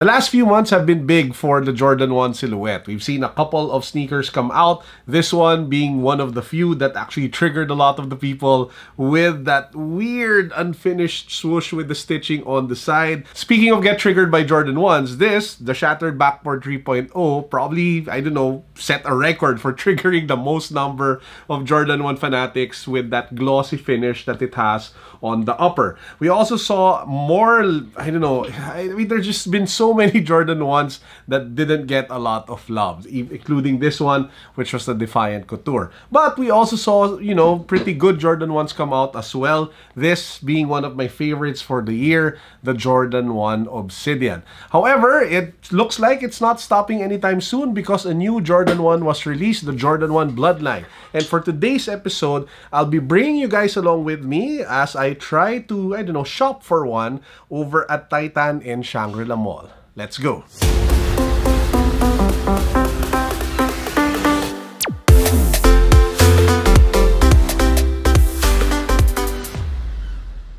The last few months have been big for the Jordan 1 silhouette. We've seen a couple of sneakers come out, this one being one of the few that actually triggered a lot of the people with that weird unfinished swoosh with the stitching on the side. Speaking of get triggered by Jordan 1s, the Shattered Backboard 3.0, probably, I don't know, set a record for triggering the most number of Jordan 1 fanatics with that glossy finish that it has on the upper. We also saw more, I don't know, I mean, there's just been so many Jordan 1s that didn't get a lot of love, including this one, which was the Defiant Couture. But we also saw, you know, pretty good Jordan 1s come out as well. This being one of my favorites for the year, the Jordan 1 Obsidian. However, it looks like it's not stopping anytime soon because a new Jordan 1 was released, the Jordan 1 Bloodline. And for today's episode, I'll be bringing you guys along with me as I try to, I don't know, shop for one over at Titan in Shangri-La Mall. Let's go!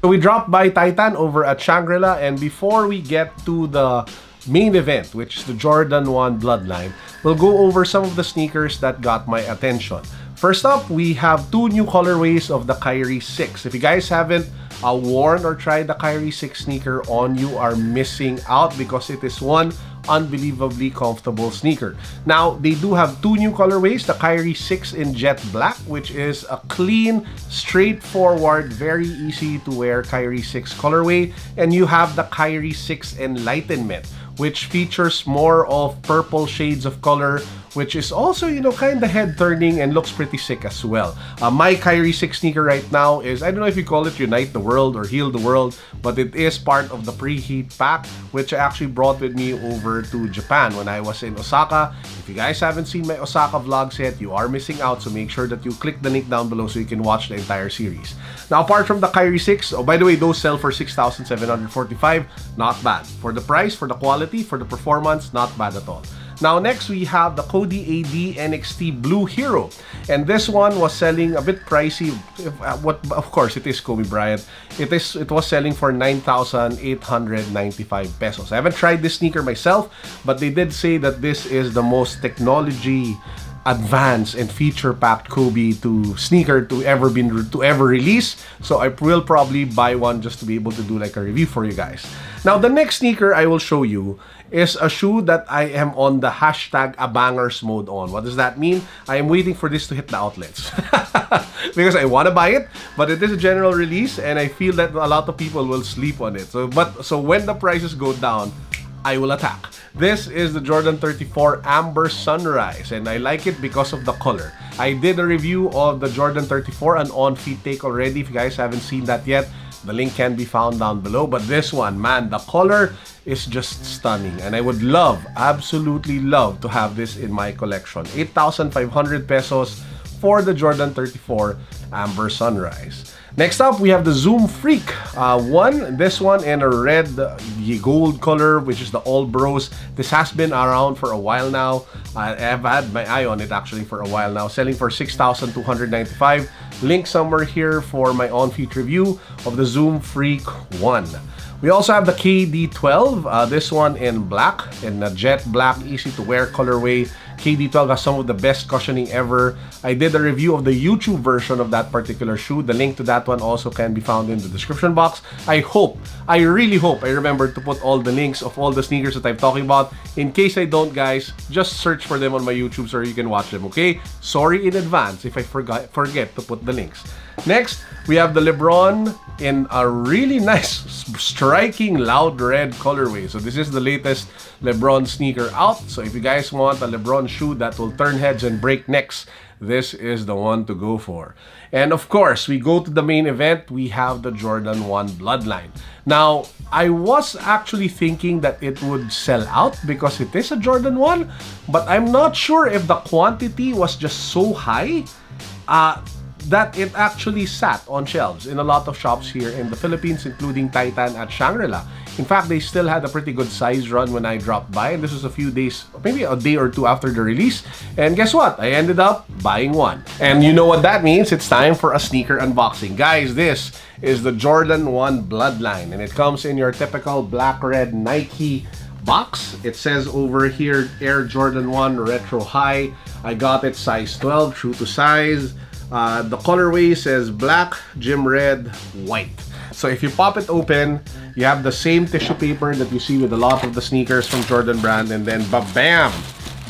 So we dropped by Titan over at Shangri-La, and before we get to the main event, which is the Jordan 1 Bloodline, we'll go over some of the sneakers that got my attention. First up, we have two new colorways of the Kyrie 6. If you guys haven't worn or tried the Kyrie 6 sneaker on, you are missing out because it is one unbelievably comfortable sneaker. Now, they do have two new colorways, the Kyrie 6 in Jet Black, which is a clean, straightforward, very easy to wear Kyrie 6 colorway, and you have the Kyrie 6 Enlightenment, which features more of purple shades of color, which is also, you know, kind of head-turning and looks pretty sick as well. My Kyrie 6 sneaker right now is, I don't know if you call it Unite the World or Heal the World, but it is part of the preheat pack, which I actually brought with me over to Japan when I was in Osaka. If you guys haven't seen my Osaka vlogs yet, you are missing out, so make sure that you click the link down below so you can watch the entire series. Now, apart from the Kyrie 6, oh, by the way, those sell for 6,745. Not bad. For the price, for the quality, for the performance, not bad at all. Now, next we have the Cody AD NXT Blue Hero, and this one was selling a bit pricey. Of course, it is Kobe Bryant. It was selling for 9,895 pesos. I haven't tried this sneaker myself, but they did say that this is the most technology advanced and feature-packed Kobe sneaker to ever release. So I will probably buy one just to be able to do like a review for you guys. Now, the next sneaker I will show you is a shoe that I am on the #abangers mode on. What does that mean? I am waiting for this to hit the outlets because I want to buy it, but it is a general release and I feel that a lot of people will sleep on it. So when the prices go down, I will attack. This is the Jordan 34 Amber Sunrise, and I like it because of the color. I did a review of the Jordan 34, an on-feet take already. If you guys haven't seen that yet, the link can be found down below. But this one, man, the color is just stunning, and I would love, absolutely love to have this in my collection. 8,500 pesos for the Jordan 34 Amber Sunrise. Next up, we have the Zoom Freak this one in a red gold color, which is the All Bros. This has been around for a while now. I've had my eye on it actually for a while now, selling for 6,295. Link somewhere here for my on-feet review of the Zoom Freak 1. We also have the KD12, this one in black, in a jet black, easy to wear colorway. KD12 has some of the best cushioning ever. I did a review of the YouTube version of that particular shoe. The link to that one also can be found in the description box. I really hope I remember to put all the links of all the sneakers that I'm talking about. In case I don't, guys, just search for them on my YouTube so you can watch them, okay? Sorry in advance if I forget to put the links. Next, we have the LeBron in a really nice, striking, loud red colorway. So this is the latest LeBron sneaker out. So if you guys want a LeBron shoe that will turn heads and break necks, this is the one to go for. And of course, we go to the main event. We have the Jordan 1 Bloodline. Now, I was actually thinking that it would sell out because it is a Jordan 1, but I'm not sure if the quantity was just so high that it actually sat on shelves in a lot of shops here in the Philippines, including Titan at Shangri-La. In fact, they still had a pretty good size run when I dropped by, and this was a few days, maybe a day or two after the release. And guess what? I ended up buying one. And you know what that means? It's time for a sneaker unboxing. Guys, this is the Jordan 1 Bloodline, and it comes in your typical black-red Nike box. It says over here, Air Jordan 1 Retro High. I got it size 12, true to size. The colorway says black, gym red, white. So if you pop it open, you have the same tissue paper that you see with a lot of the sneakers from Jordan brand, and then bam!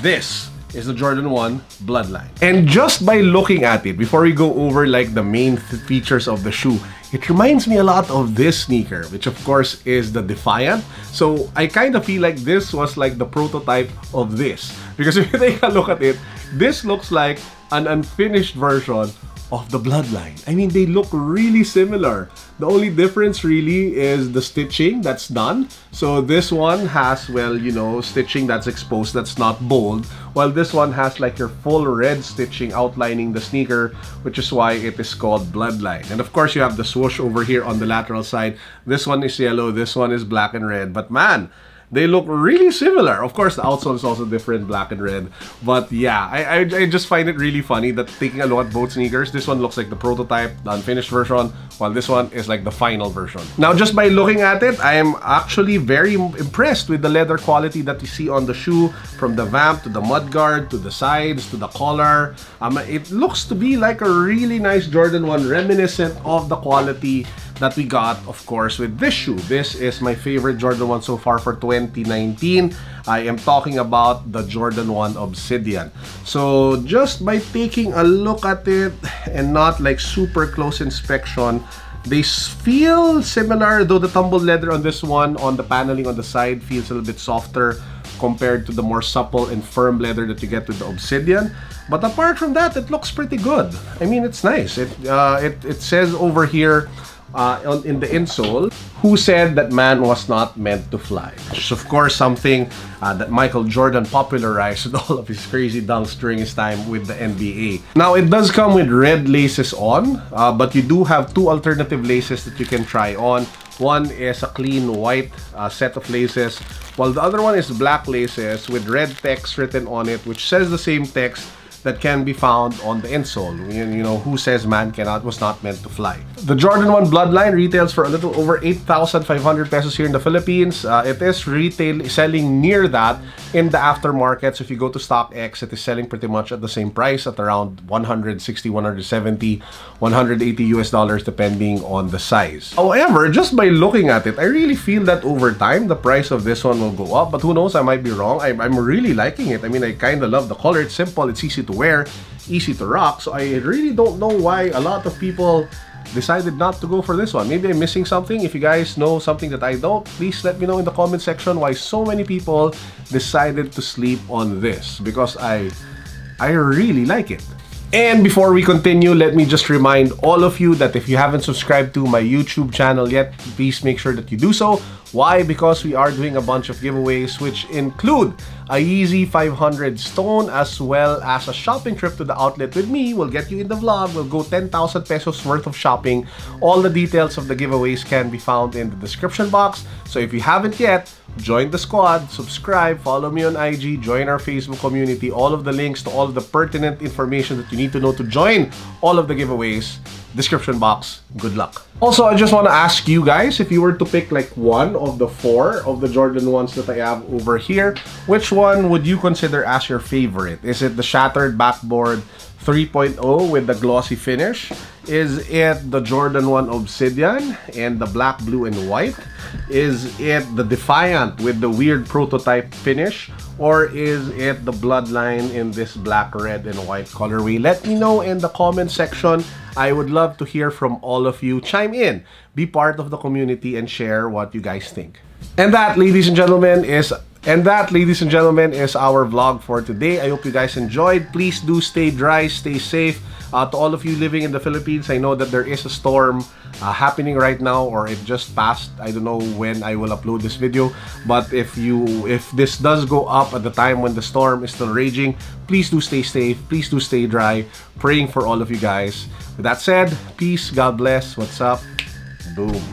This is the Jordan 1 Bloodline. And just by looking at it, before we go over like the main features of the shoe, it reminds me a lot of this sneaker, which of course is the Defiant. So I kind of feel like this was like the prototype of this. Because if you take a look at it, this looks like an unfinished version of the Bloodline. I mean, they look really similar. The only difference really is the stitching that's done. So this one has, well, you know, stitching that's exposed, that's not bold, while this one has like your full red stitching outlining the sneaker, which is why it is called Bloodline. And of course, you have the swoosh over here on the lateral side. This one is yellow, this one is black and red, but man, they look really similar. Of course, the outsole is also different, black and red. But yeah, I just find it really funny that taking a look at both sneakers, this one looks like the prototype, the unfinished version, while this one is like the final version. Now, just by looking at it, I am actually very impressed with the leather quality that you see on the shoe, from the vamp to the mudguard to the sides to the collar. It looks to be like a really nice Jordan 1, reminiscent of the quality that we got, of course, with this shoe. This is my favorite Jordan 1 so far for 2019. I am talking about the Jordan 1 Obsidian. So just by taking a look at it and not like super close inspection, they feel similar, though the tumbled leather on this one, on the paneling on the side, feels a little bit softer compared to the more supple and firm leather that you get with the Obsidian. But apart from that, it looks pretty good. I mean, it's nice. It says over here, in the insole, who said that man was not meant to fly? Which is of course something that Michael Jordan popularized with all of his crazy dunks during his time with the NBA. Now, it does come with red laces on, but you do have two alternative laces that you can try on. One is a clean white set of laces, while the other one is black laces with red text written on it, which says the same text that can be found on the insole. You know, who says man was not meant to fly? The Jordan 1 Bloodline retails for a little over 8,500 pesos here in the Philippines. It is selling near that in the aftermarket. So if you go to StockX, it is selling pretty much at the same price, at around 160, 170, 180 US dollars, depending on the size. However, just by looking at it, I really feel that over time, the price of this one will go up. But who knows, I might be wrong. I'm really liking it. I mean, I kind of love the color. It's simple, it's easy to wear, easy to rock. So I really don't know why a lot of people decided not to go for this one. Maybe I'm missing something. If you guys know something that I don't, please let me know in the comment section why so many people decided to sleep on this, because I really like it. And before we continue, let me just remind all of you that if you haven't subscribed to my YouTube channel yet, please make sure that you do so. Why? Because we are doing a bunch of giveaways, which include a Yeezy 500 stone, as well as a shopping trip to the outlet with me. Will get you in the vlog. We'll go 10,000 pesos worth of shopping. All the details of the giveaways can be found in the description box. So if you haven't yet, join the squad, subscribe, follow me on IG, join our Facebook community. All of the links to all of the pertinent information that you need to know to join all of the giveaways, description box. Good luck. Also, I just want to ask you guys, if you were to pick like one of the 4 of the Jordan 1s that I have over here, which one would you consider as your favorite? Is it the shattered backboard 3.0 with the glossy finish? Is it the Jordan 1 Obsidian and the black, blue, and white? Is it the Defiant with the weird prototype finish? Or is it the Bloodline in this black, red, and white colorway? Let me know in the comment section. I would love to hear from all of you. Chime in, be part of the community, and share what you guys think. And that, ladies and gentlemen, is our vlog for today. I hope you guys enjoyed. Please do stay dry, stay safe. To all of you living in the Philippines, I know that there is a storm happening right now, or it just passed. I don't know when I will upload this video, but if this does go up at the time when the storm is still raging, please do stay safe, please do stay dry. Praying for all of you guys. With that said, peace, God bless. What's up? Boom.